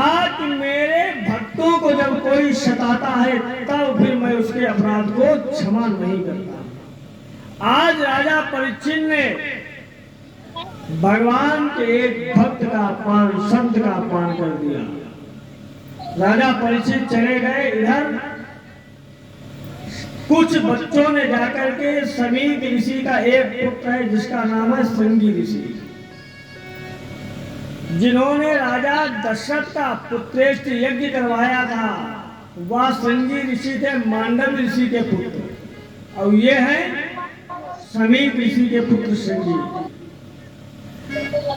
कहा कि मेरे भक्तों को जब कोई सताता है तब फिर मैं उसके अपराध को क्षमा नहीं करता। आज राजा परीक्षित ने भगवान के एक भक्त का अपमान, संत का अपमान कर दिया। राजा परीक्षित चले गए इधर, कुछ बच्चों ने जाकर के समीक ऋषि का एक पुत्र है जिसका नाम है संगी ऋषि, जिन्होंने राजा दशरथ का पुत्रेष्ट यज्ञ करवाया था, वह संगी ऋषि थे, मांडव ऋषि के पुत्र, और ये हैं समीक ऋषि के पुत्र संगी।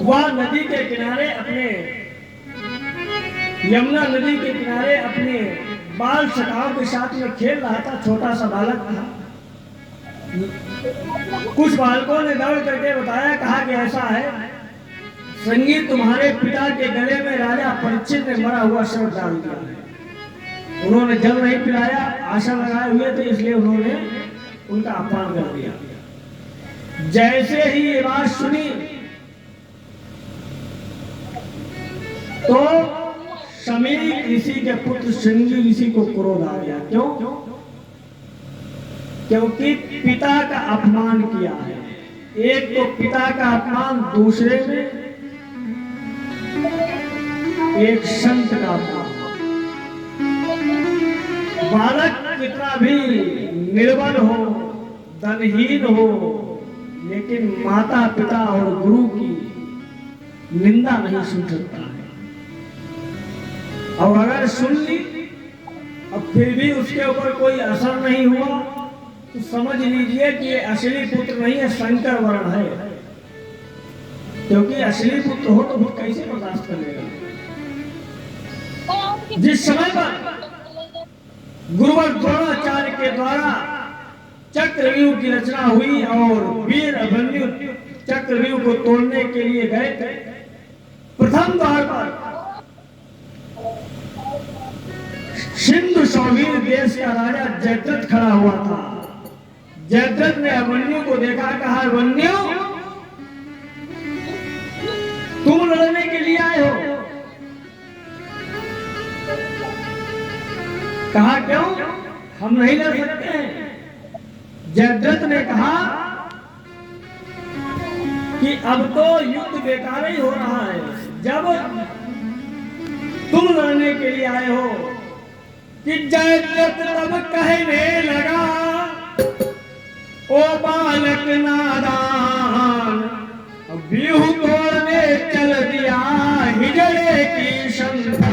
वह नदी के किनारे अपने यमुना नदी के किनारे अपने बाल सखाओं के साथ में खेल रहा था। छोटा सा बालक था। कुछ बालकों ने दौड़ करके बताया, कहा कि ऐसा है संगी, तुम्हारे पिता के गले में राजा परीक्षित ने मरा हुआ शव डाल दिया है। उन्होंने जल नहीं पिलाया, आशा लगाए हुए थे, इसलिए उन्होंने उनका अपमान कर दिया। जैसे ही ये बात सुनी तो समीक ऋषि के पुत्र संगी ऋषि को क्रोध आ गया। क्यों? क्योंकि पिता का अपमान किया है। एक तो पिता का अपमान, दूसरे में एक संत का अपमान। बालक कितना भी निर्बल हो, धनहीन हो, लेकिन माता पिता और गुरु की निंदा नहीं सुन सकता है। और अगर सुन ली अब फिर भी उसके ऊपर कोई असर नहीं हुआ तो समझ लीजिए कि ये असली पुत्र नहीं है, शंकर वर्ण है। क्योंकि असली पुत्र हो तो वो कैसे बर्दाश्त कर लेगा। जिस समय पर गुरुवर द्रोणाचार्य के द्वारा चक्रव्यूह की रचना हुई और वीर अभिमन्यु चक्रव्यूह को तोड़ने के लिए गए थे, प्रथम द्वार पर सिंधु सौवीर देश का राजा जयद्रथ खड़ा हुआ था। जयद्रथ ने अभिमन्यु को देखा, कहा, अभिमन्यु तुम लड़ने के लिए आए हो? कहा, क्यों? हम नहीं लड़ सकते हैं। जयद्रथ ने कहा कि अब तो युद्ध बेकार ही हो रहा है। जब तुम लड़ने के लिए आए हो कि जयद्रथ तब कहने लगा, ओ बालक नादान, व्यूह तोड़ने चल दिया हिजड़े की संतान।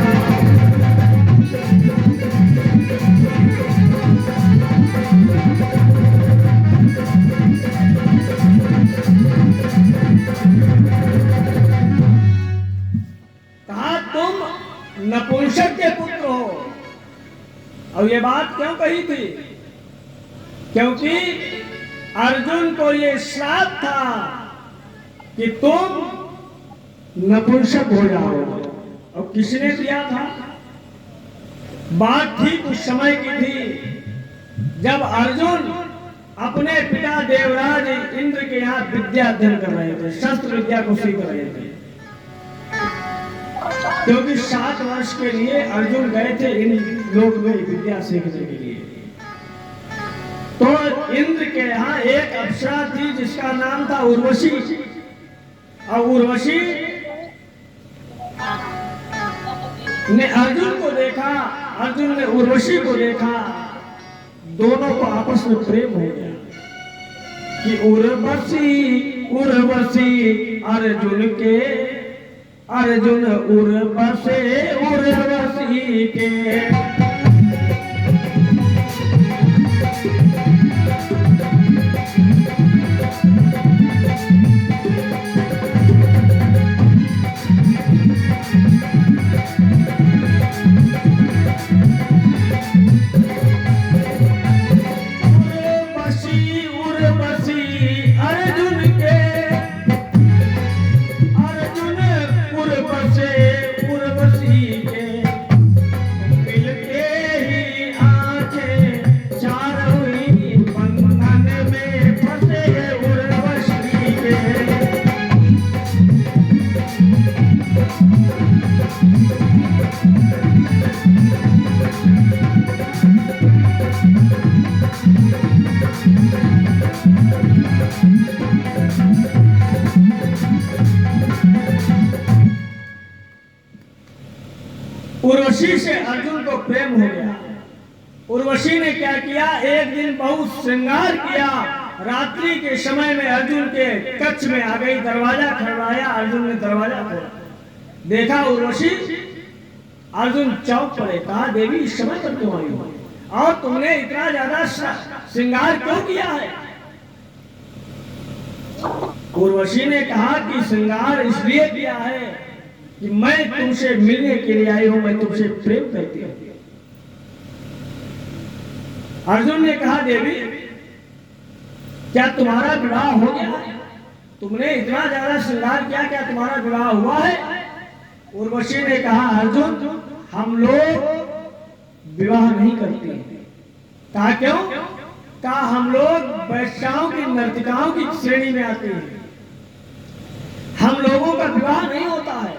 कहा, तुम नपुंसक के पुत्र हो। और ये बात क्यों कही थी? क्योंकि अर्जुन को ये श्राप था कि तुम नपुंसक हो जाओ। और किसने दिया था? बात ठीक उस समय की थी जब अर्जुन अपने पिता देवराज इंद्र के यहाँ विद्या अध्ययन कर रहे थे, शस्त्र विद्या को सीख रहे थे। क्योंकि 7 वर्ष के लिए अर्जुन गए थे इन लोक में विद्या सीखने के लिए। तो इंद्र के यहाँ एक अप्सरा थी जिसका नाम था उर्वशी। और उर्वशी ने अर्जुन को देखा, अर्जुन ने उर्वशी को देखा, दोनों को आपस में प्रेम हो गया कि उर्वशी उर्वशी अर्जुन उर्वशी उर्वशी के। उर्वशी से अर्जुन को प्रेम हो गया। उर्वशी ने क्या किया, एक दिन बहुत श्रृंगार किया। रात्रि के समय में अर्जुन के कक्ष में आ गई, दरवाजा खड़काया, अर्जुन ने दरवाजा खोला, देखा उर्वशी। अर्जुन चौंक पड़े, कहा देवी इस समय पर क्यों आई हो और तुमने इतना ज्यादा श्रृंगार क्यों किया है? उर्वशी ने कहा कि श्रृंगार इसलिए किया है कि मैं तुमसे मिलने के लिए आई हूं, मैं तुमसे प्रेम करती हूं। अर्जुन ने कहा देवी क्या तुम्हारा विवाह हो गया? तुमने इतना ज्यादा श्रृंगार किया, क्या तुम्हारा विवाह हुआ है? उर्वशी ने कहा अर्जुन हम लोग विवाह नहीं करते। कहा क्यों? कहा हम लोग वैश्याओं की, नर्तिकाओं की श्रेणी में आते हैं, हम लोगों का विवाह नहीं होता है।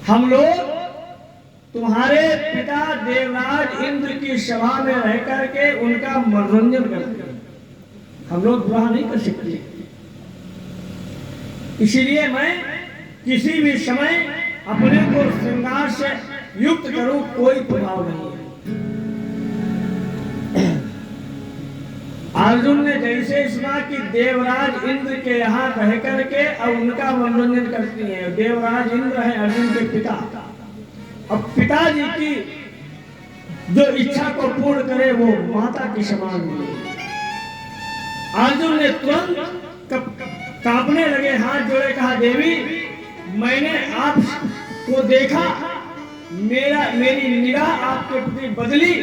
हम लोग तुम्हारे पिता देवराज इंद्र की सभा में रह करके उनका मनोरंजन करते हैं, हम लोग विवाह नहीं कर सकते। इसीलिए मैं किसी भी समय अपने को श्रृंगार से युक्त करूं, कोई प्रभाव नहीं है। अर्जुन ने जैसे सुना कि देवराज इंद्र के यहाँ रह करके अब उनका मनोरंजन करती हैं। देवराज इंद्र है अर्जुन के पिता। अब पिताजी की जो इच्छा को पूर्ण करे वो माता के समान मिले। अर्जुन ने तुरंत कांपने लगे, हाथ जोड़े, कहा देवी मैंने आपको देखा, मेरी निगाह आपके प्रति बदली,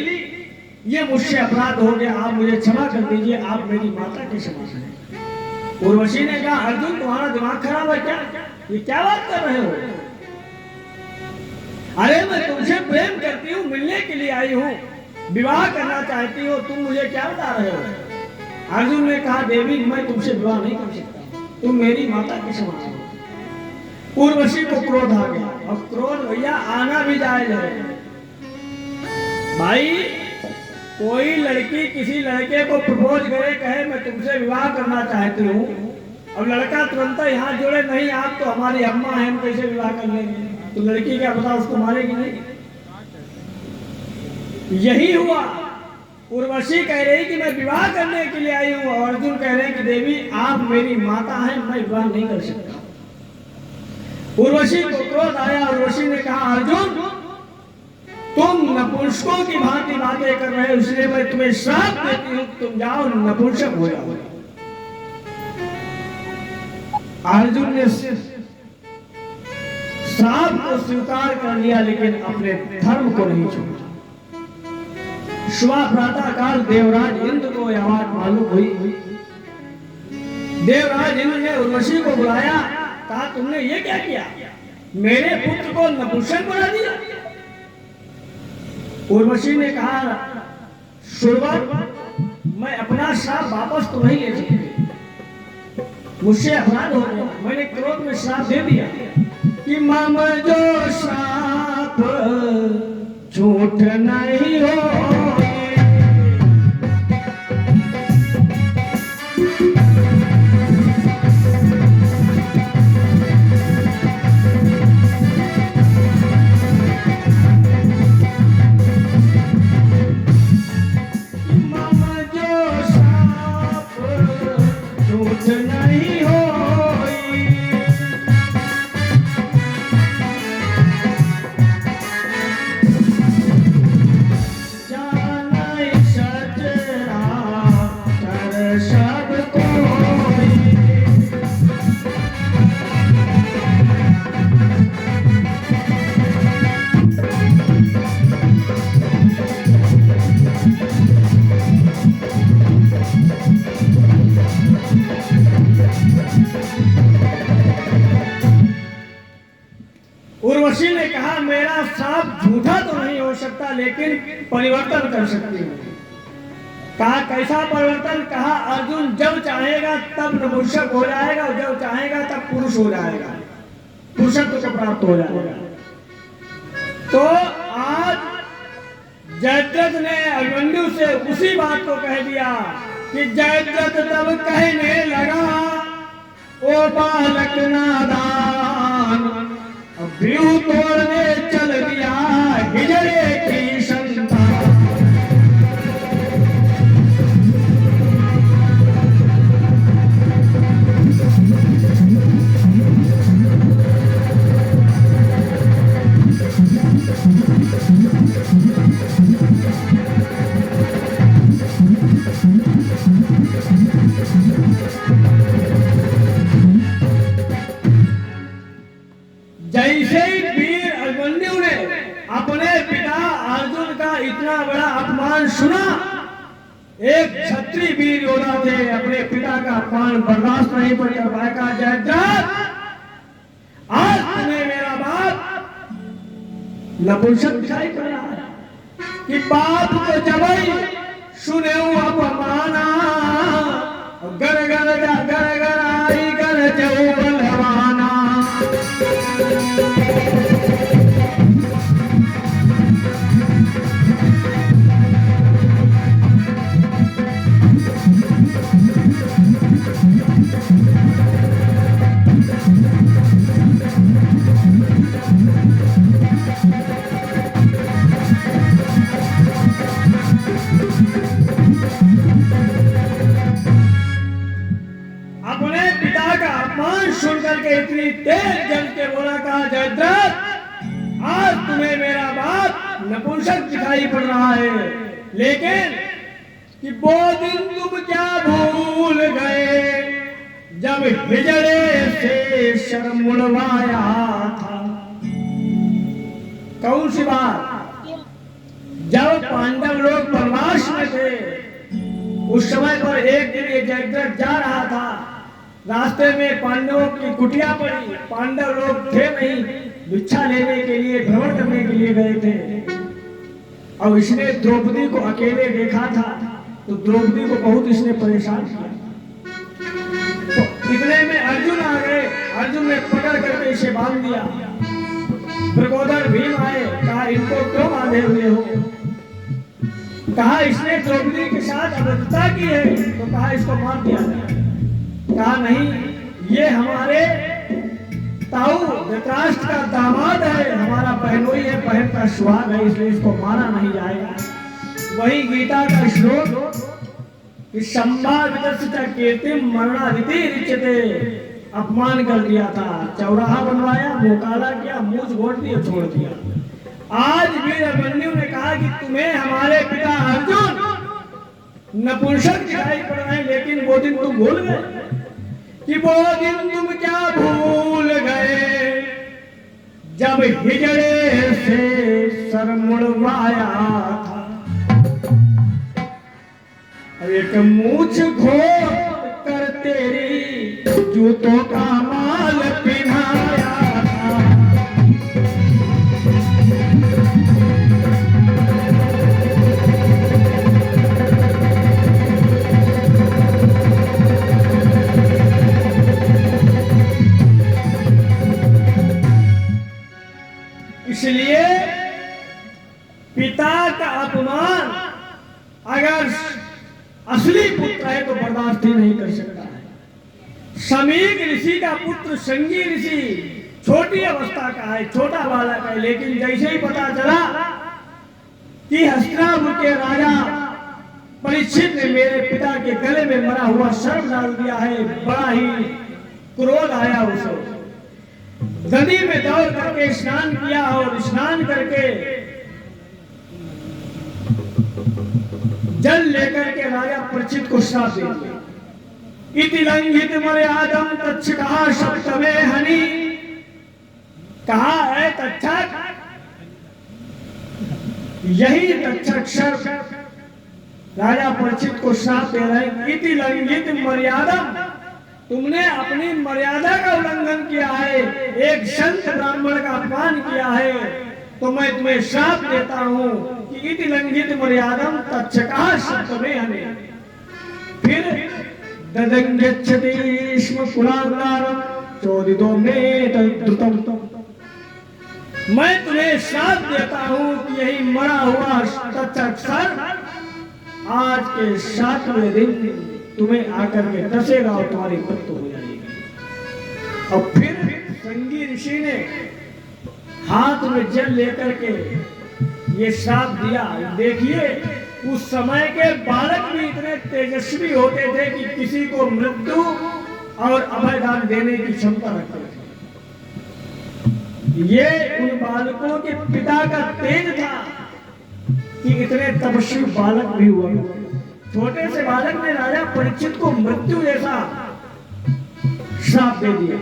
ये मुझसे अपराध हो गया, आप मुझे क्षमा कर दीजिए, आप मेरी माता के समान हैं। उर्वशी ने कहा अर्जुन तुम्हारा दिमाग खराब है क्या? ये क्या बात कर रहे हो? अरे मैं तुमसे प्रेम करती हूँ, मिलने के लिए आई हूँ, विवाह करना चाहती हो, तुम मुझे क्या बता रहे हो? अर्जुन ने कहा देवी मैं तुमसे विवाह नहीं कर सकता, तुम मेरी माता के समान हो। उर्वशी को क्रोध आ गया, और क्रोध भैया आना भी जायज है। भाई कोई लड़की किसी लड़के को प्रपोज करे, कहे मैं तुमसे विवाह करना चाहती हूँ, अब लड़का तुरंत यहाँ जोड़े नहीं आप तो हमारी अम्मा है, हम कैसे विवाह कर लेंगे, तो लड़की क्या पता उसको मारेगी नहीं। यही हुआ, उर्वशी कह रही कि मैं विवाह करने के लिए आई हूँ, और अर्जुन कह रहे हैं कि देवी आप मेरी माता हैं, मैं विवाह नहीं कर सकता। उर्वशी को क्रोध आया। उर्वशी ने कहा अर्जुन तुम नपुंसकों की भांति बातें कर रहे हो, इसलिए मैं तुम्हें श्राप देती हूँ, तुम जाओ नपुंसक हो जाओ। अर्जुन ने श्राप को स्वीकार कर लिया, लेकिन अपने धर्म को नहीं छोड़ा। सुबह प्रातः काल देवराज इंद्र को यह बात मालूम हुई। देवराज इंद्र ने उर्वशी को बुलाया, कहा तुमने ये क्या किया, मेरे पुत्र को नपुंसक बना दिया। उर्वशी ने कहा सुरवर मैं अपना श्राप वापस तो नहीं ले सकती, मुझसे अपराध हो गया, मैंने क्रोध में श्राप दे दिया कि मम जो श्राप झूठ नहीं हो। उर्वशी ने कहा मेरा श्राप झूठा तो नहीं हो सकता, लेकिन परिवर्तन कर सकती हूँ। कहा कैसा परिवर्तन? कहा अर्जुन जब चाहेगा तब नपुंसक हो जाएगा, और जब चाहेगा तब पुरुष हो जाएगा, पुरुषत्व को प्राप्त हो जाएगा। तो आज जयद्रथ ने अभिमन्यु से उसी बात को कह दिया कि जयद्रथ तब कहने लगा ओ बालक नादान, व्यूह तोड़ने चल दिया अपने पिता अर्जुन का इतना बड़ा अपमान सुना। एक क्षत्रिय वीर योद्धा थे, अपने पिता का अपमान बर्दाश्त नहीं कर पाएगा। जयद्रथ, आज तुम्हें मेरा बाप नपुंसक दिखाई पड़ रहा है कि बाप को जबई सुने अपमाना, गर गर गर गर आई गर जऊ बलवाना। सुनकर के इतनी तेज जल के बोला, कहा जयद्रथ, आज तुम्हें मेरा बाप नपुंसक दिखाई पड़ रहा है, लेकिन कि वो दिन तुम क्या भूल गए जब हिजड़े से शर्म मुड़वाया था। कौन सी बात? जब पांडव लोग वनवास में थे, उस समय पर एक दिन ये जयद्रथ जा रहा था, रास्ते में पांडवों की कुटिया पड़ी। पांडव लोग थे नहीं, भिक्षा लेने के लिए, भ्रमण करने के लिए गए थे। और इसने द्रौपदी को अकेले देखा था, तो द्रौपदी को बहुत इसने परेशान किया। तो इतने में अर्जुन आ गए। अर्जुन ने पकड़ करके इसे बांध दिया। वृकोदर भीम आए, कहा इनको क्यों बांधे हुए हो? कहा इसने द्रौपदी के साथ अभद्रता की है, तो कहा इसको मार दिया जाए। कहा नहीं, ये हमारे ताऊ धृतराष्ट्र का दामाद है, हमारा बहनोई है, बहन का सुहाग है, इसलिए इसको मारा नहीं जाएगा। वही गीता का श्लोक कि संभावितस्य कीर्तिम मरणादिति रिच्यते, अपमान कर दिया था, चौराहा बनवाया, मुंह काला किया, मूछ घोट दिया, छोड़ दिया। आज वीर अभिमन्यु ने कहा कि तुम्हें हमारे पिता अर्जुन नपुंसक दिखाई पड़ रहे हैं, लेकिन वो दिन तुम भूल गए कि वो दिन तुम क्या भूल गए जब हिजड़े से सर मुड़वाया था। एक मूछ घोट कर तेरी जूतों का माल पिन्हाया था। इसलिए पिता का अपमान अगर असली पुत्र है तो बर्दाश्त ही नहीं कर सकता है। समीक ऋषि का पुत्र संगी ऋषि छोटी अवस्था का है, छोटा बालक है, लेकिन जैसे ही पता चला कि हस्तिनापुर के राजा परीक्षित ने मेरे पिता के गले में मरा हुआ सर्प डाल दिया है, बड़ा ही क्रोध आया उसे। नदी में दौड़ करके स्नान किया और स्नान करके जल लेकर के राजा परीक्षित को श्राप दे दिया। इति लंघित मर्यादम तच्छका सप्तमे हनि, कहा है तक्षक, यही तक्षक सर्प राजा परीक्षित को श्राप दे रहे हैं। इति लंघित मर्यादम, तुमने अपनी मर्यादा का उल्लंघन किया है, एक संत ब्राह्मण का अपमान किया है, तो मैं तुम्हें श्राप देता हूं कि इति लंघित मर्यादम तच्छका सप्तमे हनि। फिर ददंगच्छति स्म कुलांगारम चोदितो मे तद्रुतम, मैं तुम्हें श्राप देता हूं कि यही मरा हुआ तक्षक सर्प आज के 7वें दिन तुम्हें आकर के डसेगा और तुम्हारी मृत्यु हो जाएगी। और फिर संगी ऋषि ने हाथ में जल लेकर के ये श्राप दिया। देखिए उस समय के बालक भी इतने तेजस्वी होते थे कि किसी को मृत्यु और अभयदान देने की क्षमता रखते थे। ये उन बालकों के पिता का तेज था कि इतने तपस्वी बालक भी हुआ। छोटे से बालक ने राजा परीक्षित को मृत्यु जैसा श्राप दे दिया।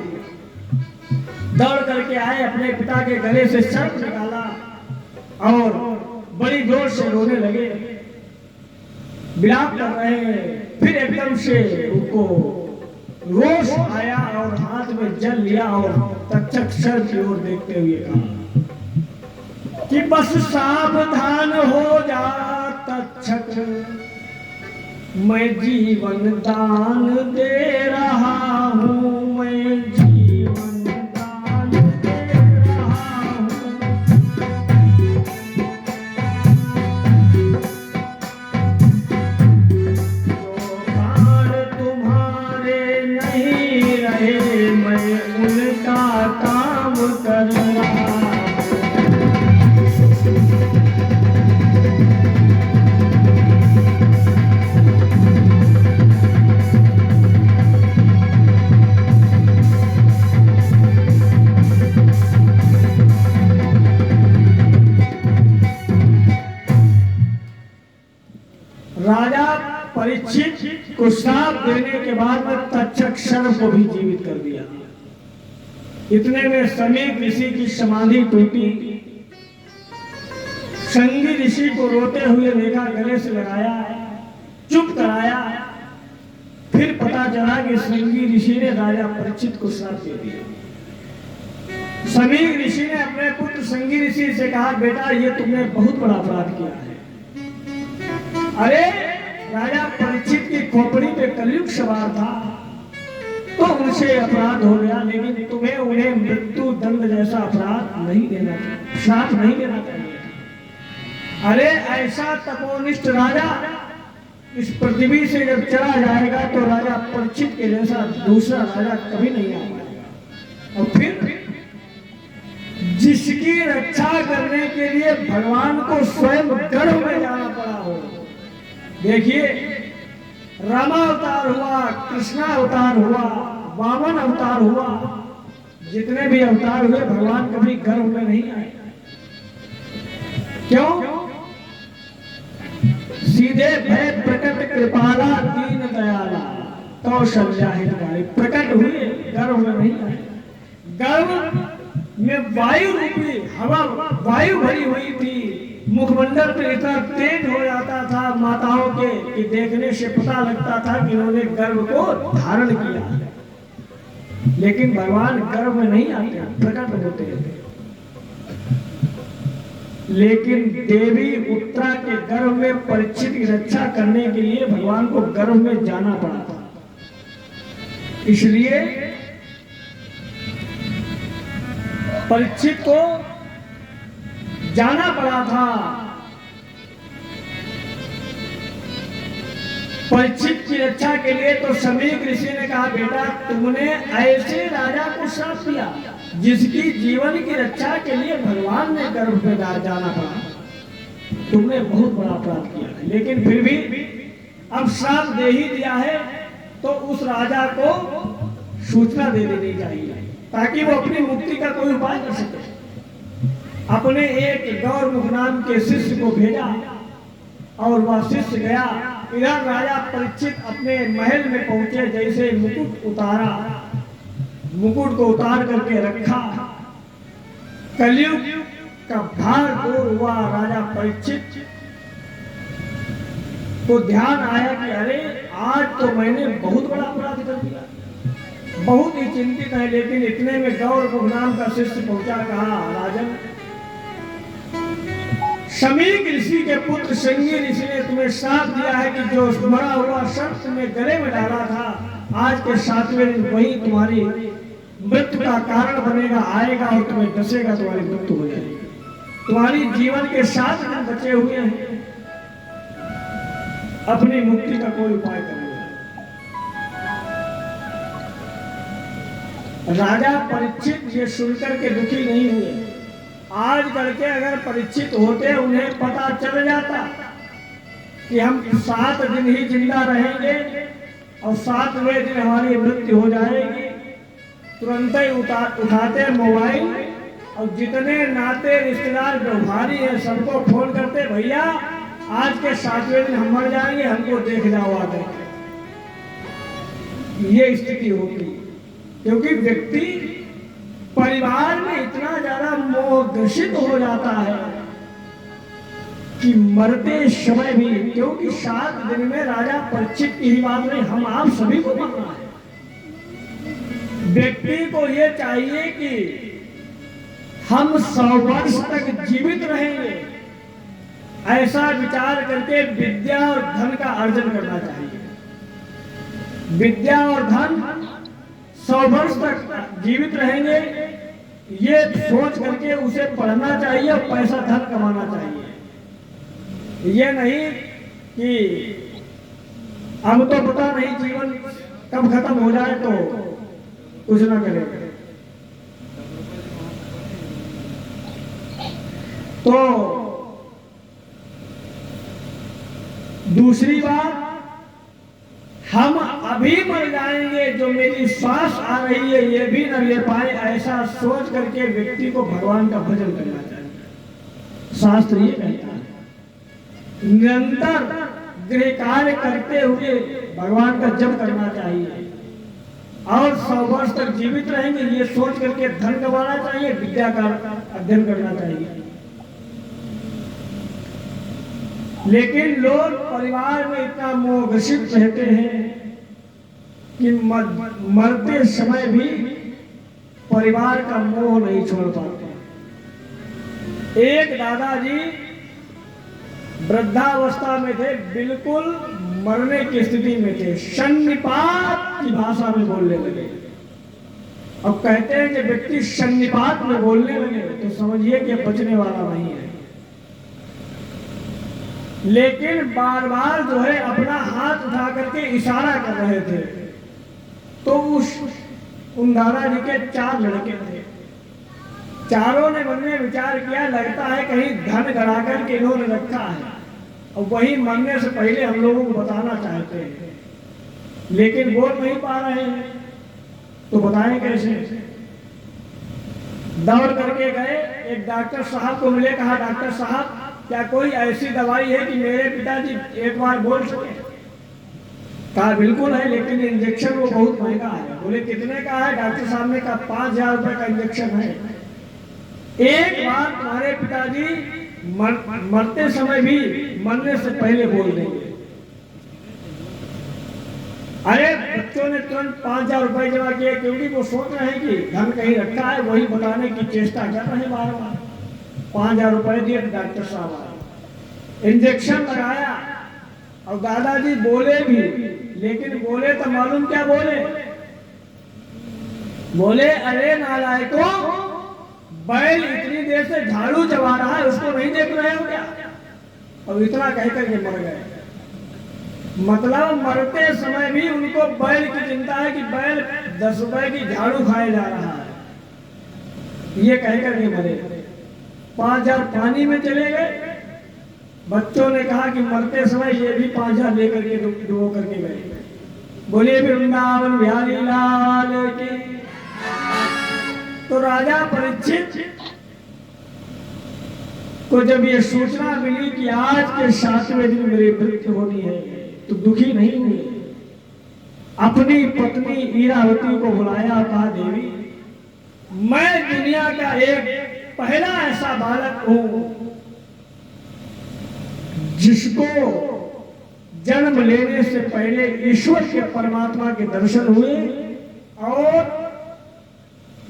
दौड़ करके आए, अपने पिता के गले से सर्प निकाला और बड़ी जोर से रोने लगे, विलाप कर रहे हैं। फिर एकदम से उनको रोष आया और हाथ में जल लिया और तक्षक सर की ओर देखते हुए कहा कि बस सावधान हो जा तक्षक, मैं जीवन दान दे रहा हूँ, मैं जीवन दान दे रहा हूँ। जो प्राण तुम्हारे नहीं रहे, मैं उनका काम कर रहा हूँ। राजा परीक्षित को श्राप देने के बाद में तक्षक सर्प को भी जीवित कर दिया। इतने में समीक ऋषि की समाधि टूटी। संगी ऋषि को रोते हुए देखा, गले से लगाया, चुप कराया। फिर पता चला कि संगी ऋषि ने राजा परीक्षित को श्राप दे दिया। समीक ऋषि ने अपने पुत्र संगी ऋषि से कहा, बेटा ये तुमने बहुत बड़ा अपराध किया है। अरे राजा परीक्षित की खोपड़ी पे कलयुग सवार था तो उनसे अपराध हो गया, लेकिन तुम्हें उन्हें मृत्यु दंड जैसा अपराध नहीं देना चाहिए, श्राप नहीं देना चाहिए। अरे ऐसा तपोनिष्ठ राजा इस पृथ्वी से जब चला जाएगा तो राजा परीक्षित के जैसा दूसरा राजा कभी नहीं आ पाएगा। और फिर जिसकी रक्षा करने के लिए भगवान को स्वयं गर्भ में जाना पड़ा हो। देखिए, रामा अवतार हुआ, कृष्णा अवतार हुआ, वामन अवतार हुआ, जितने भी अवतार हुए भगवान कभी गर्भ में नहीं आए। क्यों? सीधे भय प्रकट कृपाला दीन दयाला कौशल्या हितकारी, प्रकट हुए, गर्भ में नहीं आए। गर्भ में वायु रूपी हवा, वायु भरी हुई थी, मुखमंडल पे इतना तेज हो जाता था माताओं के कि देखने से पता लगता था कि उन्होंने गर्भ को धारण किया। लेकिन भगवान गर्भ में नहीं आते, प्रकट होते हैं। लेकिन देवी उत्तरा के गर्भ में परीक्षित की रक्षा करने के लिए भगवान को गर्भ में जाना पड़ा था। इसलिए परीक्षित को जाना पड़ा था। परीक्षित की रक्षा के लिए तो समीक ऋषि ने कहा, बेटा तुमने ऐसे राजा को श्राप दिया जिसकी जीवन की रक्षा के लिए भगवान ने गर्भ में जाना पड़ा, तुमने बहुत बड़ा अपराध किया है। लेकिन फिर भी अब श्राप दे ही दिया है तो उस राजा को सूचना दे देनी चाहिए ताकि वो अपनी मुक्ति का कोई उपाय कर सके। अपने एक गौरमुख नाम के शिष्य को भेजा और वह शिष्य गया। इधर राजा परीक्षित अपने महल में पहुंचे, जैसे मुकुट उतारा, मुकुट को उतार करके रखा। कलयुग का भार दूर हुआ। राजा परीक्षित को ध्यान आया कि अरे आज तो मैंने बहुत बड़ा अपराध कर दिया, बहुत ही चिंतित है। लेकिन इतने में गौरमुख नाम का शिष्य पहुंचा, कहा, राजन समीक ऋषि के पुत्र संगी ऋषि ने तुम्हें श्राप दिया है कि जो मरा हुआ सर्प तुम्हें गले में डाला था, आज के 7वें दिन वही तुम्हारी मृत्यु का कारण बनेगा, आएगा और तुम्हें डसेगा, तुम्हारी मृत्यु हो जाएगी। तुम्हारी जीवन के 7 दिन बचे हुए हैं, अपनी मुक्ति का कोई उपाय करो। राजा परीक्षित ये सुनकर के दुखी नहीं हुए। आज करके अगर परीक्षित होते, उन्हें पता चल जाता कि हम 7 दिन ही जिंदा रहेंगे और 7वें दिन हमारी मृत्यु हो जाएगी, तुरंत ही उठाते मोबाइल और जितने नाते रिश्तेदार व्यवहारी हैं सबको फोन करते, भैया आज के 7वें दिन हम मर जाएंगे, हमको देख जाओ आगे। ये स्थिति होती, क्योंकि व्यक्ति परिवार में इतना ज्यादा मोह ग्रसित हो जाता है कि मरते समय भी, क्योंकि 7 दिन में राजा परीक्षित की ही बात नहीं, हम आप सभी को मरना है। व्यक्ति को यह चाहिए कि हम 100 वर्ष तक जीवित रहेंगे, ऐसा विचार करके विद्या और धन का अर्जन करना चाहिए। विद्या और धन 100 वर्ष तक जीवित रहेंगे, ये सोच करके उसे पढ़ना चाहिए और पैसा धन कमाना चाहिए। ये नहीं कि अब तो पता नहीं जीवन कब खत्म हो जाए तो कुछ ना करें। तो दूसरी बात, हम अभी मर जाएंगे, जो मेरी श्वास आ रही है ये भी न ले पाए, ऐसा सोच करके व्यक्ति को भगवान का भजन करना चाहिए। शास्त्र ये कहता है निरंतर गृह कार्य करते हुए भगवान का जप करना चाहिए और 100 वर्ष तक जीवित रहेंगे, ये सोच करके धन कमाना चाहिए, विद्या का अध्ययन करना चाहिए। लेकिन लोग परिवार में इतना मोहग्रसित रहते हैं कि मरते समय भी परिवार का मोह नहीं छोड़ पाते। एक दादाजी वृद्धावस्था में थे, बिल्कुल मरने की स्थिति में थे, सन्निपात की भाषा में बोलने लगे। अब कहते हैं कि व्यक्ति सन्निपात में बोलने लगे तो समझिए कि बचने वाला नहीं है। लेकिन बार बार जो है अपना हाथ उठा करके इशारा कर रहे थे। तो उन दादाजी के 4 लड़के थे। चारों ने मन में विचार किया, लगता है कहीं धन गड़ा करके इन्होंने रखा है और वही मरने से पहले हम लोगों को बताना चाहते हैं, लेकिन बोल नहीं पा रहे हैं, तो बताएं कैसे। दौड़ करके गए, एक डॉक्टर साहब को मिले, कहा डॉक्टर साहब क्या कोई ऐसी दवाई है कि मेरे पिताजी एक बार बोल सके? कहा बिल्कुल है, लेकिन इंजेक्शन वो बहुत महंगा है। बोले कितने का है? डॉक्टर साहब ने कहा 5000 रुपए का इंजेक्शन है। एक बार तुम्हारे पिताजी मरते समय भी मरने से पहले बोल देंगे। अरे बच्चों ने तुरंत 5000 रुपए जमा किए, क्योंकि वो सोच रहे हैं कि धन कहीं रखा है, वही बताने की चेष्टा कर रहे हैं। बार बार 5000 रुपए दिए, डॉक्टर साहब आए, इंजेक्शन लगाया और दादाजी बोले भी, लेकिन बोले तो मालूम क्या बोले? बोले अरे नालायकों, बैल इतनी देर से झाड़ू चबा रहा है, उसको नहीं देख रहे हो क्या? और इतना कहकर के मर गए। मतलब मरते समय भी उनको बैल की चिंता है कि बैल 10 रुपए की झाड़ू खाए जा रहा है, ये कहकर के मरे। 5000 पानी में चले गए। बच्चों ने कहा कि मरते समय ये भी 5000 लेकर के डुबो करके गए। बोले वृंदावन बिहारी लाल की। तो राजा परीक्षित को जब ये सूचना मिली कि आज के 7वें दिन मेरी मृत्यु होनी है, तो दुखी नहीं हुए। अपनी पत्नी ईरावती को बुलाया, कहा देवी मैं दुनिया का एक पहला ऐसा बालक हूं जिसको जन्म लेने से पहले ईश्वर के परमात्मा के दर्शन हुए, और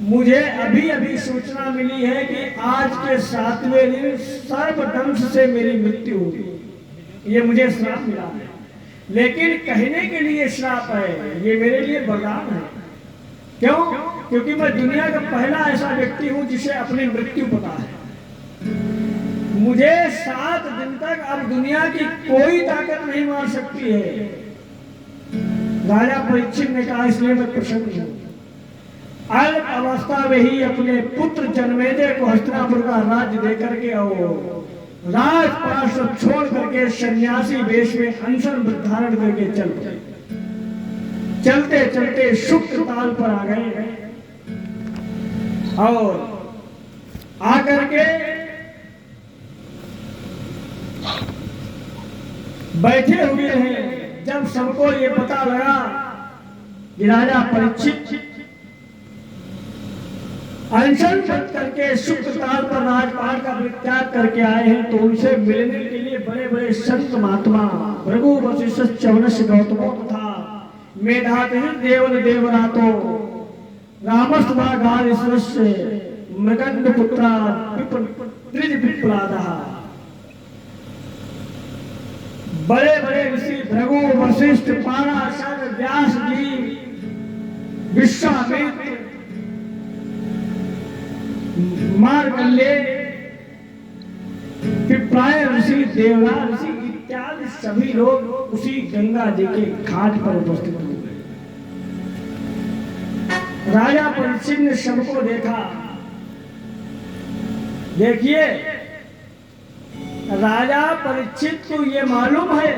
मुझे अभी अभी सूचना मिली है कि आज के 7वें दिन सर्वदंश से मेरी मृत्यु होगी। ये मुझे श्राप मिला है, लेकिन कहने के लिए श्राप है, ये मेरे लिए वरदान है। क्यों? क्योंकि मैं दुनिया का पहला ऐसा व्यक्ति हूं जिसे अपनी मृत्यु पता है। मुझे 7 दिन तक अब दुनिया की कोई ताकत नहीं मार सकती है। राजा परीक्षित ने कहा इसलिए मैं प्रसन्न हूं। अल्प अवस्था में ही अपने पुत्र जन्मेजय को हस्तिनापुर का राज्य देकर के और राजपाट छोड़ करके सन्यासी वेश में अनशन धारण करके चल पड़े। चलते चलते शुक्र ताल पर आ गए और आकर के बैठे हुए हैं। जब सबको ये पता लगा कि राजा परीक्षित अनशन करके शुक्र ताल पर राजपाट का परित्याग करके आए हैं, तो उनसे मिलने के लिए बड़े बड़े संत महात्मा भृगु वशिष्ठ च्यवनस्य गौतमो तथा मेधातिथि देवन देवरातो रामस्तथा गाधीश्वरस्य मृगंड पुत्रा त्रिज विप्लादः। बड़े बड़े ऋषि भृगु वशिष्ठ पाराशर व्यास जी विश्वामित्र मार्कंडेय पिपलाय ऋषि देवला ऋषि इत्यादि सभी लोग उसी गंगा जी के घाट पर उपस्थित हुए। राजा परीक्षित ने सबको देखा। देखिए, राजा परीक्षित को ये मालूम है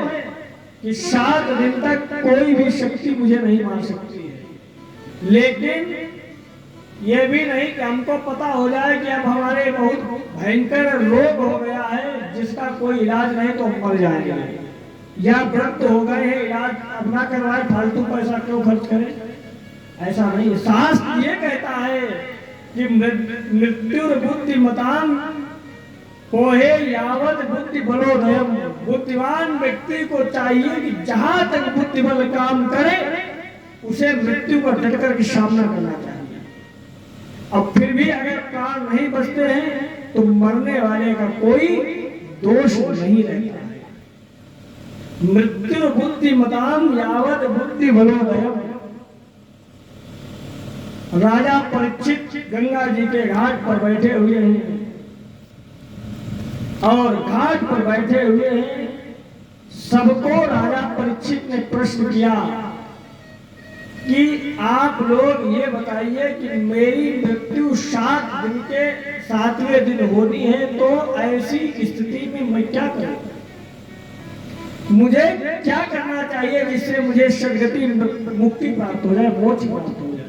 कि 7 दिन तक कोई भी शक्ति मुझे नहीं मार सकती है, लेकिन ये भी नहीं कि हमको पता हो जाए कि अब हमारे बहुत भयंकर रोग हो गया है जिसका कोई इलाज नहीं तो हम मर जाएंगे, या व्रत हो गए हैं इलाज अब ना करवाए, फालतू पैसा क्यों खर्च करें। ऐसा नहीं, शास्त्र ये कहता है कि मृत्यु बुद्धिमतान कोहे यावत बुद्धि बलोदयम। बुद्धिमान व्यक्ति को चाहिए कि जहां तक बुद्धि बल काम करे उसे मृत्यु का डट करके सामना करना चाहिए। अब फिर भी अगर प्राण नहीं बचते हैं तो मरने वाले का कोई दोष नहीं रहता है। मृत्यु बुद्धिमताम यावत बुद्धि बलोदयम। राजा परीक्षित गंगा जी के घाट पर बैठे हुए हैं और घाट पर बैठे हुए हैं। सबको राजा परीक्षित ने प्रश्न किया कि आप लोग ये बताइए कि मेरी मृत्यु 7 दिन के 7वें दिन होनी है, तो ऐसी स्थिति में मैं क्या करूं? मुझे क्या करना चाहिए जिससे मुझे सद्गति मुक्ति प्राप्त हो जाए, मोक्ष प्राप्त हो जाए।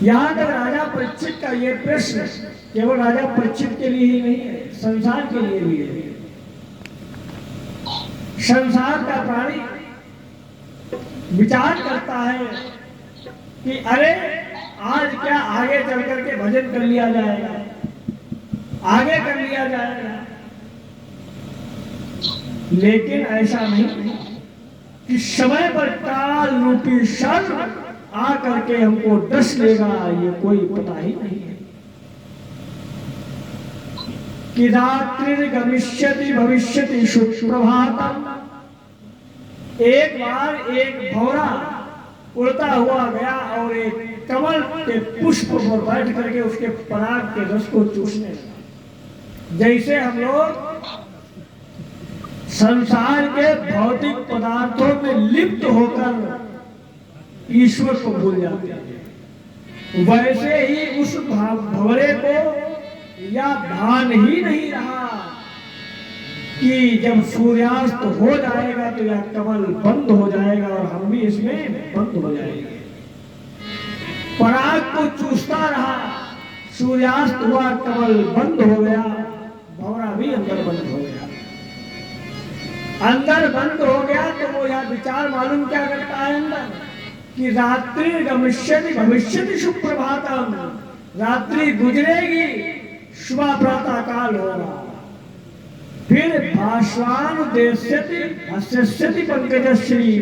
यहाँ तक राजा परीक्षित का ये प्रश्न केवल राजा परीक्षित के लिए ही नहीं है, संसार के लिए भी है। संसार का प्राणी विचार करता है कि अरे आज क्या आगे चल करके भजन कर लिया जाएगा, आगे कर लिया जाएगा, लेकिन ऐसा नहीं कि समय पर काल रूपी सर्प आ करके हमको डस लेगा, ये कोई पता ही नहीं है। कि रात्रि गमिष्यति भविष्यति सुप्रभातम। एक बार एक भौरा उड़ता हुआ गया और एक कमल के पुष्प पर बैठ करके उसके पराग के रस को चूसने लगा। जैसे हम लोग संसार के भौतिक पदार्थों में लिप्त होकर ईश्वर को भूल जाते हैं, वैसे ही उस भंवरे को या भान ही नहीं रहा कि जब सूर्यास्त हो जाएगा तो यह कमल बंद हो जाएगा और हम भी इसमें बंद हो जाएंगे। पराग को चूसता रहा, सूर्यास्त हुआ, कमल बंद हो गया, भंवरा भी अंदर बंद हो गया। अंदर बंद हो गया तो वो यह विचार मालूम क्या करता है अंदर कि रात्रि गमिष्यति भविष्यति सुप्रभातम। रात्रि गुजरेगी, सुबह प्रातः काल होगा। फिर भास्वान उद्देश्यति हस्यति पंकजश्री।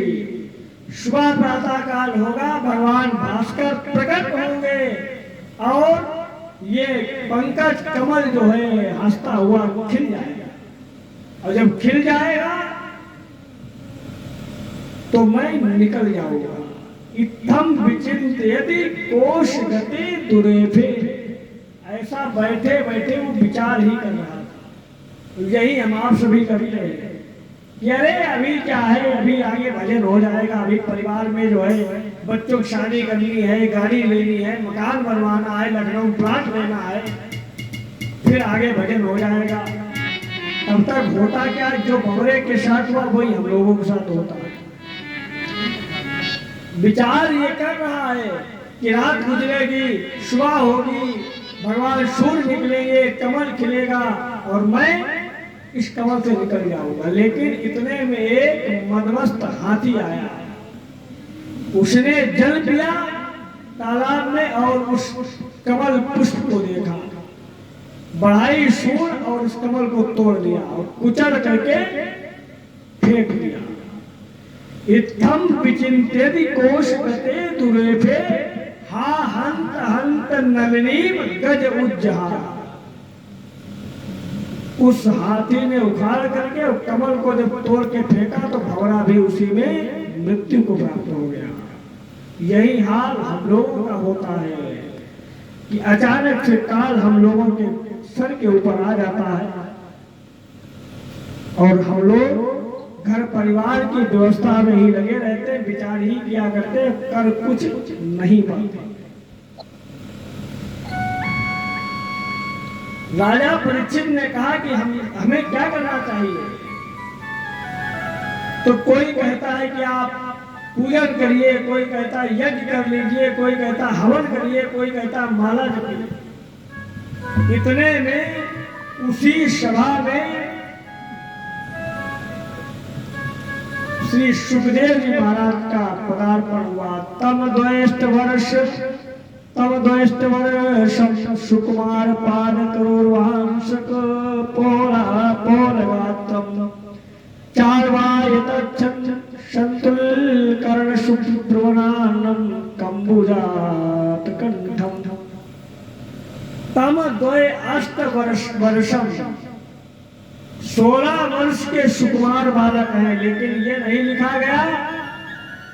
सुबह प्रातः काल होगा, भगवान भास्कर प्रकट होंगे और ये पंकज कमल जो है हंसता हुआ खिल जाएगा। और जब खिल जाएगा तो मैं निकल जाऊंगा। इत्थम विचिंतयति कोश गति दुरेफे। ऐसा बैठे बैठे वो विचार ही कर रहा था। यही हम आप सभी करते हैं कि अरे अभी क्या है, अभी आगे भजन हो जाएगा, अभी परिवार में जो है बच्चों की शादी करनी है, गाड़ी लेनी है, मकान बनवाना है, लखनऊ प्लाट लेना है, फिर आगे भजन हो जाएगा। तब तक होता क्या, जो भंवरे के साथ हुआ वही हम लोगों के साथ होता है। विचार ये कर रहा है कि रात गुजरेगी, सुबह होगी, भगवान सूर्य निकलेंगे, कमल खिलेगा और मैं इस कमल से निकल जाऊंगा। लेकिन इतने में एक मदमस्त हाथी आया, उसने जल पिया तालाब में और उस कमल पुष्प को देखा। बढ़ाई सूंड और उस कमल को तोड़ दिया और कुचल करके फेंक दिया। इत्थम विचिंत्यदि कोश गते दुरेफे हा हंत हंत नलिनीम गज उज्जहा। उस हाथी ने उखाड़ करके कमल को जब तोड़ के फेंका तो भंवरा भी उसी में मृत्यु को प्राप्त हो गया। यही हाल हम लोगों का होता है कि अचानक से काल हम लोगों के सर के ऊपर आ जाता है और हम लोग घर परिवार की व्यवस्था में ही लगे रहते, विचार ही किया करते, कर कुछ नहीं पाते। राजा परीक्षित ने कहा कि हमें क्या करना चाहिए? तो कोई कहता है कि आप पूजन करिए, कोई कहता है यज्ञ कर लीजिए, कोई कहता हवन करिए, कोई कहता माला जपिए। इतने में उसी सभा में श्री सुखदेव जी महाराज का पदार्पण हुआ। तम द्वैष्ट वर्षम सुकुमार पाद करोर्वांशक पोरा पोलगात्रम चार्वायत संतुल कर्ण सुब्रवनानम कंबुजात कंठम। तम द्वय अष्ट वर्षम 16 वर्ष के सुकुमार बालक हैं, लेकिन ये नहीं लिखा गया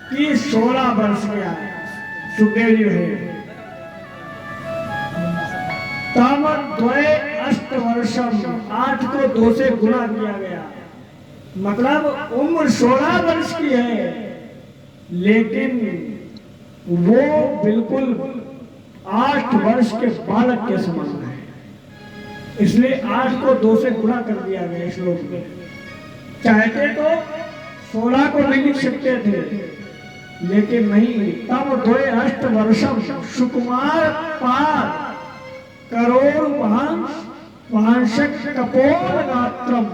कि 16 वर्ष के आए सुखदेव जी है। तम द्वय अष्ट वर्षम, 8 को 2 से गुणा किया गया, मतलब उम्र 16 वर्ष की है, लेकिन वो बिल्कुल 8 वर्ष के बालक के समान है। इसलिए 8 को 2 से गुणा कर दिया गया श्लोक में। चाहते तो 16 को नहीं लिख सकते थे, लेकिन नहीं। तब 2 अष्ट वर्षम सुकुमार पाद करोड़ वहांशक कपोल गात्रम।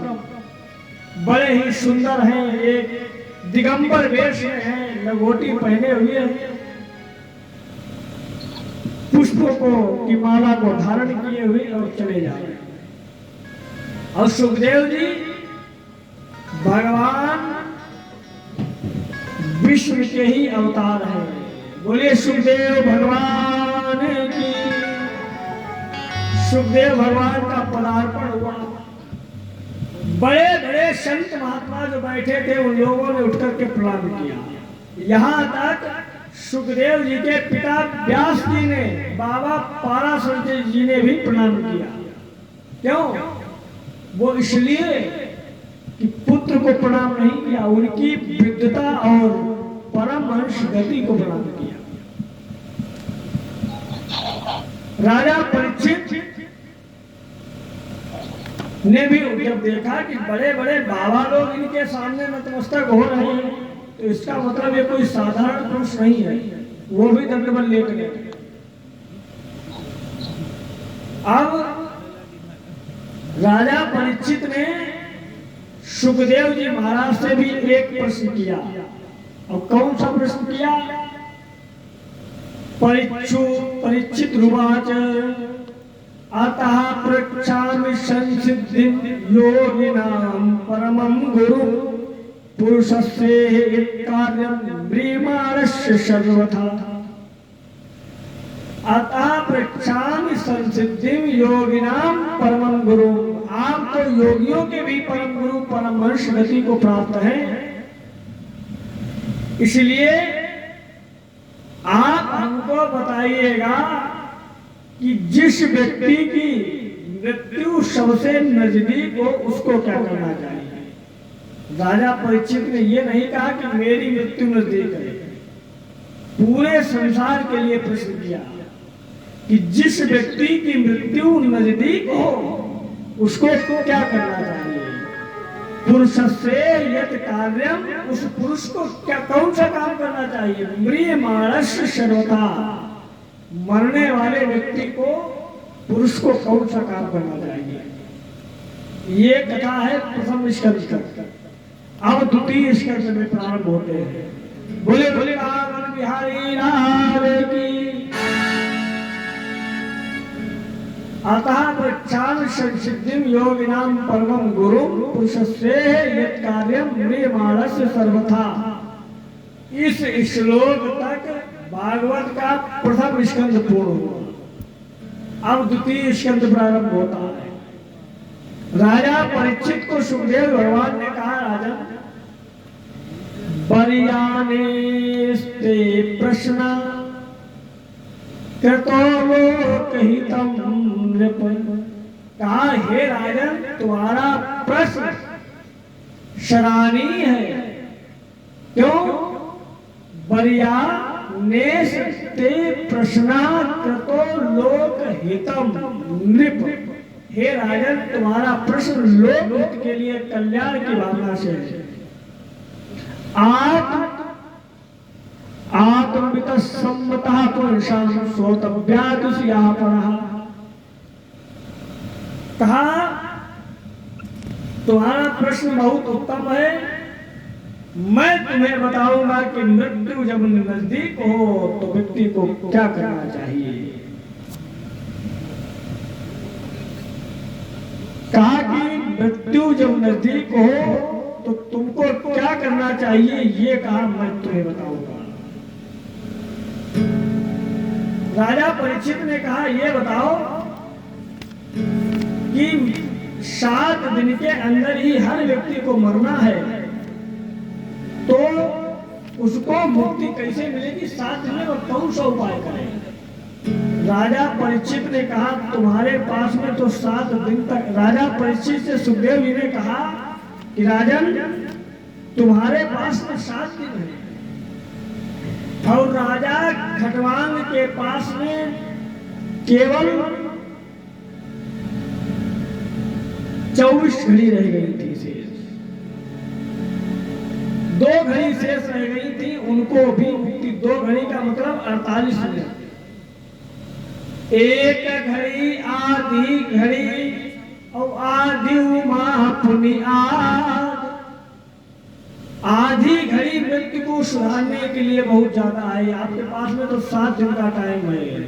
बड़े ही सुंदर हैं, एक दिगंबर वेश में हैं, लंगोटी पहने हुए हैं, पुष्पों को की माला को धारण किए हुए और चले जाए। और सुखदेव जी भगवान विश्व के ही अवतार हैं। बोलिए सुखदेव भगवान की। सुखदेव भगवान का पदार्पण हुआ। बड़े बड़े संत महात्मा जो बैठे थे उन लोगों ने उठकर के प्रणाम किया। यहाँ तक सुखदेव जी के पिता व्यास जी ने, बाबा पाराशर जी ने भी प्रणाम किया। क्यों? वो इसलिए कि पुत्र को प्रणाम नहीं किया, उनकी विद्वता और परमहंस गति को प्रणाम किया। राजा परीक्षित ने भी जब देखा कि बड़े बड़े बाबा लोग इनके सामने नतमस्तक हो रहे हैं, तो इसका मतलब ये कोई साधारण पुरुष नहीं है। वो भी दंडवत लेट गए। अब राजा परीक्षित ने सुखदेव जी महाराज से भी एक प्रश्न किया। और कौन सा प्रश्न किया? परीक्षित रुवाच अतः पृच्छामि संसिद्धिं योगिनां परमं गुरु पुरुषस्य कार्यं म्रियमाणस्य सर्वथा। अतः पृच्छामि संसिद्धिं योगिनां परमं गुरु। आप तो योगियों के भी परम गुरु परमहंस गति को प्राप्त हैं, इसलिए आप हमको बताइएगा कि जिस व्यक्ति की मृत्यु सबसे नजदीक हो उसको क्या करना चाहिए। राजा परीक्षित ने यह नहीं कहा कि मेरी मृत्यु नजदीक है, पूरे संसार के लिए प्रश्न किया कि जिस व्यक्ति की मृत्यु नजदीक हो उसको क्या करना चाहिए। पुरुषस्य यत् कार्यम, उस पुरुष को क्या कौन सा काम करना चाहिए। म्रियमाणस्य सर्वथा, मरने वाले व्यक्ति को पुरुष को कौन सा काम करना चाहिए। ये कथा है प्रथम स्कंद तक। अब द्वितीय स्कंद में प्रारंभ होते हैं। बोले बोले रावण बिहारी लाल की। अतः वृक्षान संसिद्धिम योगिनां परमं गुरु पुरुषस्य यत् कार्यम म्रियमाणस्य सर्वथा। इस श्लोक तक भागवत का प्रथम स्कंद पूर्ण हुआ। अब द्वितीय स्कंद प्रारंभ होता है। राजा परीक्षित को सुखदेव भगवान ने कहा, राजन बरियानेस्ते प्रश्न कृतो लोकहितम नृप। कहा, हे राजन तुम्हारा प्रश्न सराहनीय है। क्यों? बरियानेस्ते प्रश्न कृतो लोकहितम नृप। हे राजन तुम्हारा प्रश्न लोक के लिए कल्याण की भावना से है। आत्मवितसम्मतः पुरुषां श्रोतव्यादिशयापरः। कहा, तुम्हारा प्रश्न बहुत उत्तम है। मैं तुम्हें बताऊंगा कि मृत्यु जब नजदीक हो तो व्यक्ति को क्या करना चाहिए। कहा कि मृत्यु जब नजदीक हो तो तुमको क्या करना चाहिए, ये कहा मैं तुम्हें बताऊंगा। राजा परीक्षित ने कहा, ये बताओ कि 7 दिन के अंदर ही हर व्यक्ति को मरना है, तो उसको मुक्ति कैसे मिलेगी? 7 दिन में कौन सा उपाय करें? राजा परीक्षित ने कहा, तुम्हारे पास में तो 7 दिन तक। राजा परीक्षित से सुखदेव जी ने कहा कि राजन तुम्हारे पास में 7 दिन है और राजा खटवांग के पास में केवल 24 घड़ी रह गई थी शेष। 2 घड़ी शेष रह गई थी, उनको भी मुक्ति। 2 घड़ी का मतलब 48 मिनट। 1 घड़ी आधी घड़ी और आधी पुनि आधी घड़ी व्यक्ति को सुधारने के लिए बहुत ज्यादा है। आपके पास में तो 7 दिन का टाइम है।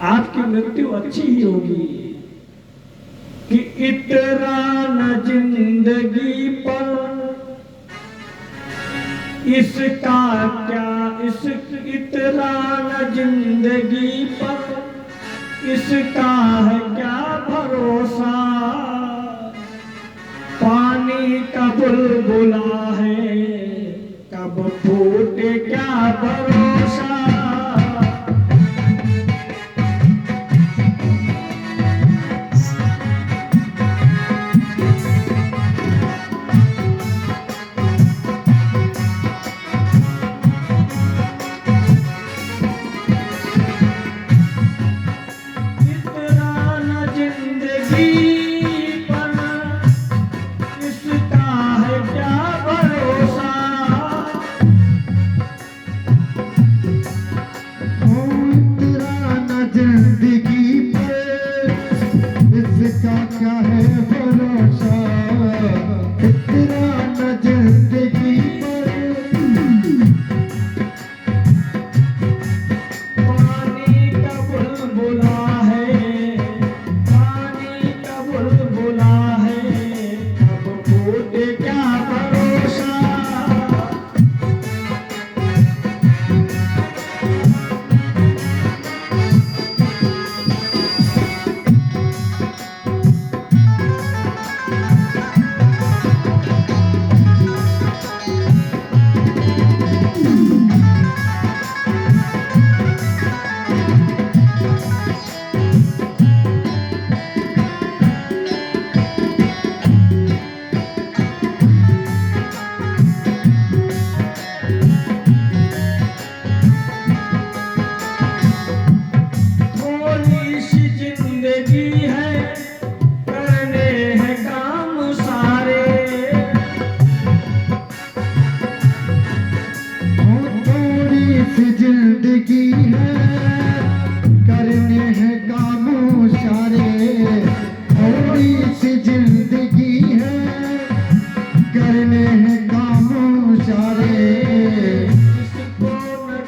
आपकी मृत्यु अच्छी ही होगी कि इतना न जिंदगी पर इसका क्या, इस इतना न जिंदगी पर इसका है क्या भरोसा। पानी का बुलबुला है कब फूटे क्या भरोसा।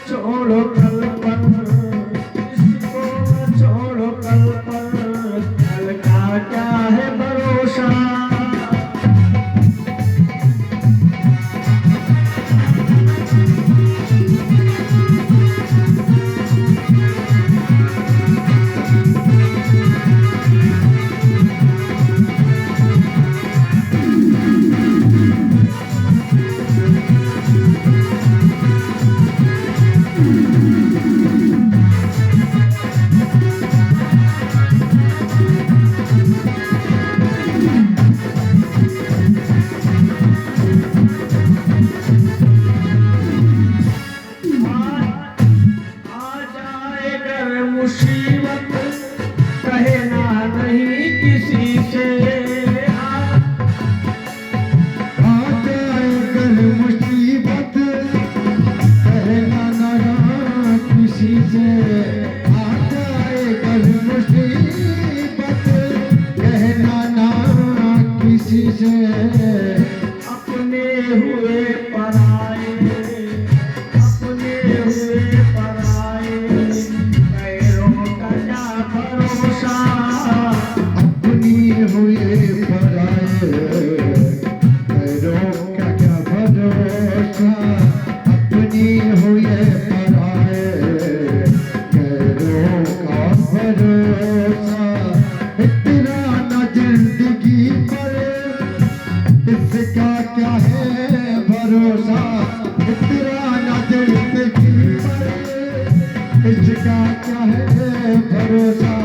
छोड़ो कल पर, इसको न छोड़ो कल पर। है भरोसा। अपने हुए पराए, अपने हुए पराए, गैरों का क्या भरोसा। अपनी हुए पराए, गैरों का क्या भरोसा। अपनी हुए पराए, गैरों का भरोसा। इतना न जिंदगी पर इसका क्या है भरोसा। इतना न जिंदगी पर इसका क्या है भरोसा।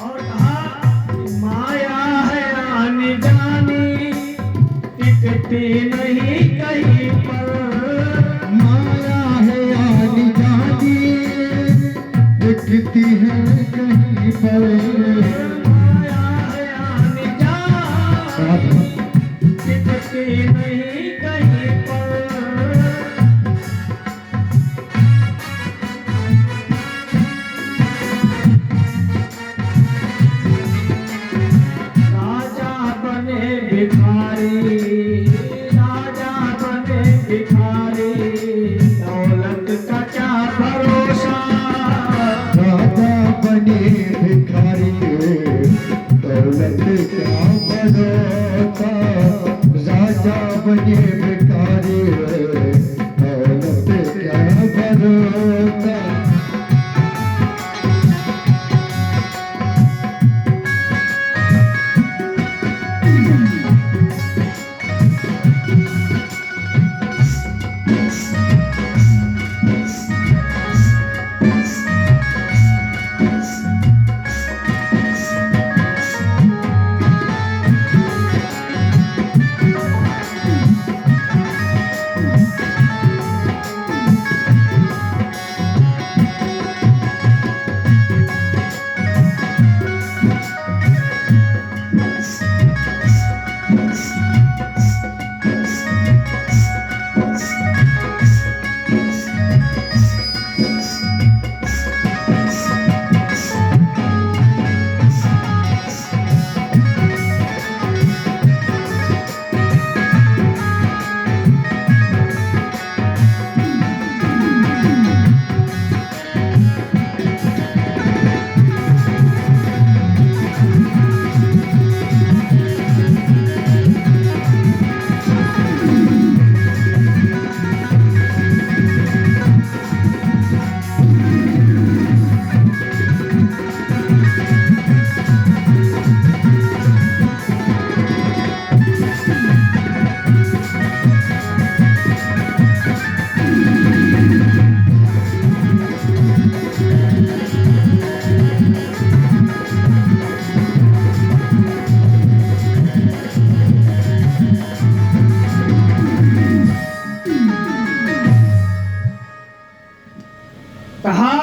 और कहा माया है आने जानी, टिकती नहीं कहीं पर। माया है आनी जानी, दिखती है कहीं पर। माया है आने जानी, टिकती नहीं कहीं पर। राजा बने भिखारी, राजा बने भिखारी, दौलत का क्या भरोसा। राजा बने भिखारी, दौलत का भरोसा। राजा बने भिखारी, दौलत का भरोसा। कहा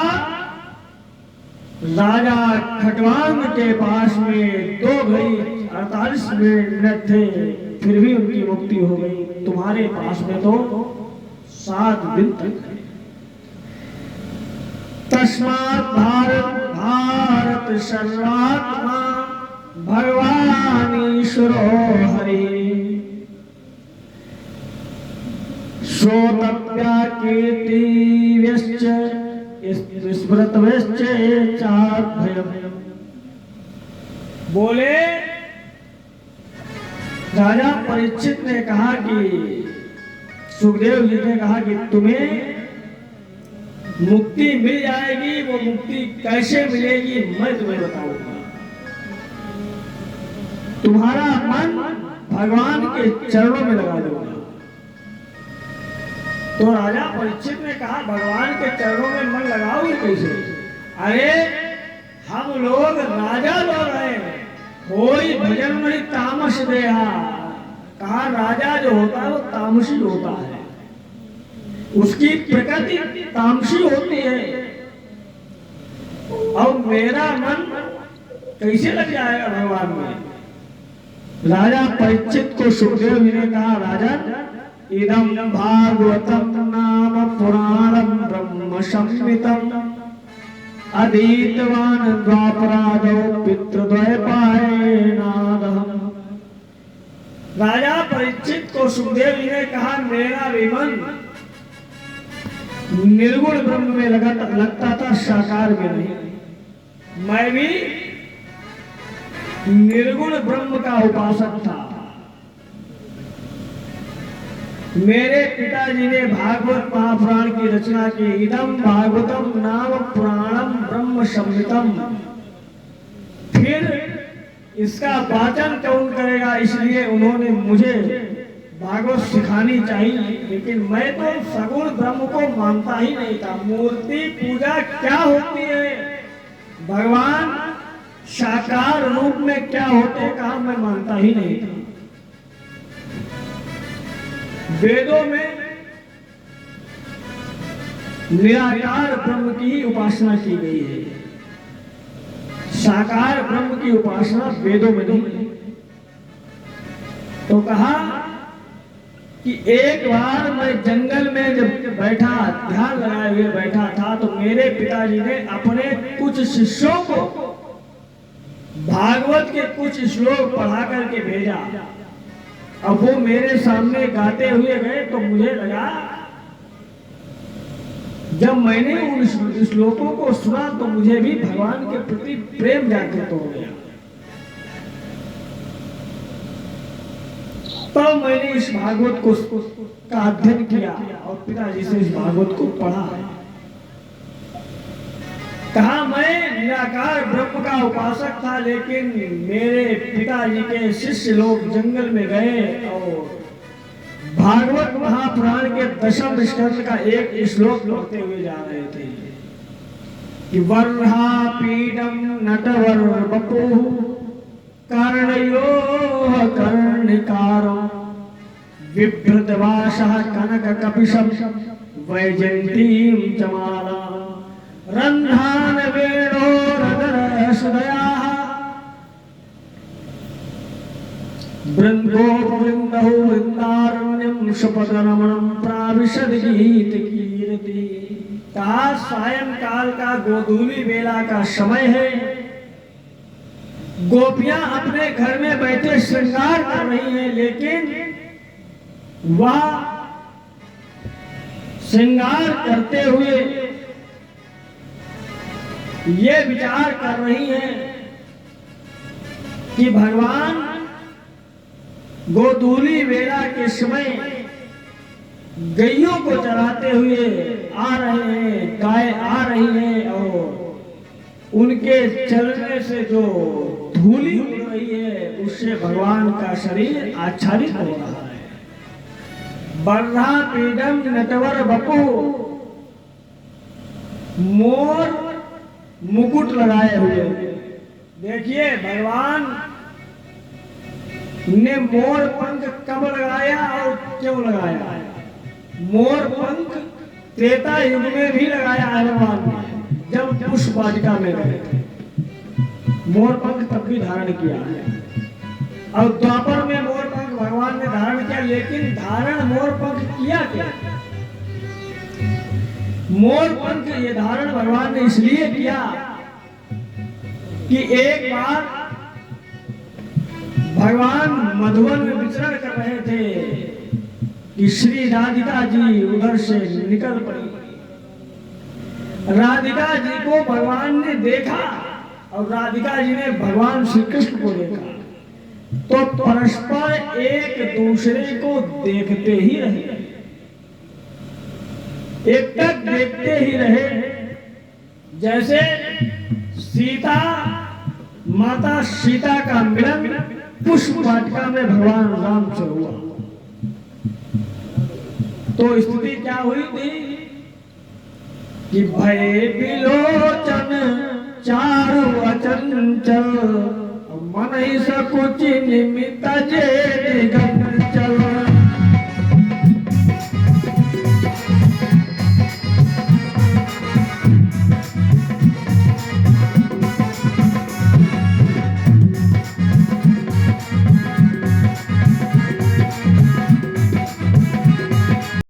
राजा खटवांग के पास में 2:48 थे, फिर भी उनकी मुक्ति हो गई। तुम्हारे पास में तो 7 दिन तक है। तस्मात् भारत भारत सर्वात्मा भगवान ईश्वरो हरि श्रोतव्या कीर्तिव्यश्च स्मृतव्यश्च चाभयम्। बोले राजा परीक्षित ने कहा कि सुखदेव जी ने कहा कि तुम्हें मुक्ति मिल जाएगी, वो मुक्ति कैसे मिलेगी मैं तुम्हें बताऊंगा। तुम्हारा मन भगवान के चरणों में लगा दूंगा। तो राजा परीक्षित ने कहा भगवान के चरणों में मन लगाओगे कैसे? अरे हम लोग राजा लोग हैं, कोई भजन नहीं तामस देहा। कहा राजा जो होता है वो तामसी होता है, उसकी प्रकृति तामसी होती है। और मेरा मन कैसे लग जाएगा भगवान में? राजा परीक्षित को सुखदेव जी ने कहा राजा इदं भागवतम नाम पुराणम ब्रह्म संहितम अधीतवान द्वापरादौ पितृद्वैपायनादहम्। राजा परीक्षित को सुखदेव जी ने कहा मेरा भी मन निर्गुण ब्रह्म में लगता था, साकार में नहीं। मैं भी निर्गुण ब्रह्म का उपासक था। मेरे पिताजी ने भागवत महापुराण की रचना की। इदम भागवतम नाम पुराणम ब्रह्म संहितम। फिर इसका वाचन कौन करेगा, इसलिए उन्होंने मुझे भागवत सिखानी चाहिए। लेकिन मैं तो सगुण ब्रह्म को मानता ही नहीं था। मूर्ति पूजा क्या होती है, भगवान साकार रूप में क्या होते कहा मैं मानता ही नहीं था। वेदों में निराकार ब्रह्म की उपासना की गई है, साकार ब्रह्म की उपासना वेदों में नहीं। तो कहा कि एक बार मैं जंगल में जब बैठा, ध्यान लगाए हुए बैठा था, तो मेरे पिताजी ने अपने कुछ शिष्यों को भागवत के कुछ श्लोक पढ़ा करके भेजा। अब वो मेरे सामने गाते हुए गए तो मुझे लगा, जब मैंने उन श्लोकों को सुना तो मुझे भी भगवान के प्रति प्रेम जागृत हो गया। तो मैंने इस भागवत को का अध्ययन किया और पिताजी से इस भागवत को पढ़ा। कहा मैं निराकार ब्रह्म का उपासक था, लेकिन मेरे पिताजी के शिष्य लोग जंगल में गए और भागवत महापुराण के दशम स्कंद का एक श्लोक पढ़ते हुए जा रहे थे कि वर्हा पीडम नटवर बपु कर्णयोः कर्णिकारं बिभ्रतवासः कनक कपिशं वैजयन्तीं च माला रन्ध्रान वेणोरदर सुदयाः वृन्दोपवृन्दौ वृन्दारण्यं सुपदरमणं प्राविशद गीत कीर्ति। कहा सायंकाल का गोधूली बेला का समय है, गोपियां अपने घर में बैठे श्रृंगार कर रही हैं, लेकिन वह श्रृंगार करते हुए ये विचार कर रही हैं कि भगवान गोधूली वेला के समय गैयों को चराते हुए आ रहे हैं, गाय आ रही है और उनके चलने से जो धूली उड़ रही है उससे भगवान का शरीर आच्छादित हो रहा है। बर्हा पीडम नटवर बपु, मोर मुकुट लगाए हुए। देखिए भगवान ने मोर पंख कब लगाया और क्यों लगाया? मोर पंख त्रेता युग में भी लगाया है भगवान ने, जब पुष्प वाटिका में गए थे मोर पंख तब भी धारण किया है। और द्वापर में मोर पंख भगवान ने धारण किया, लेकिन धारण मोर पंख किया क्या? मोर पंख ये धारण भगवान ने इसलिए किया कि एक बार भगवान मधुवन में विचरण कर रहे थे कि श्री राधिका जी उधर से निकल पड़ी। राधिका जी को भगवान ने देखा और राधिका जी ने भगवान श्री कृष्ण को देखा, तो परस्पर एक दूसरे को देखते ही रहे, एक तक देखते ही रहे। जैसे सीता माता सीता का मिलन पुष्प वाटिका में भगवान राम से हुआ, तो स्थिति क्या हुई थी कि भय विलोचन चारु अचंचल मन ही सकुच निमित जे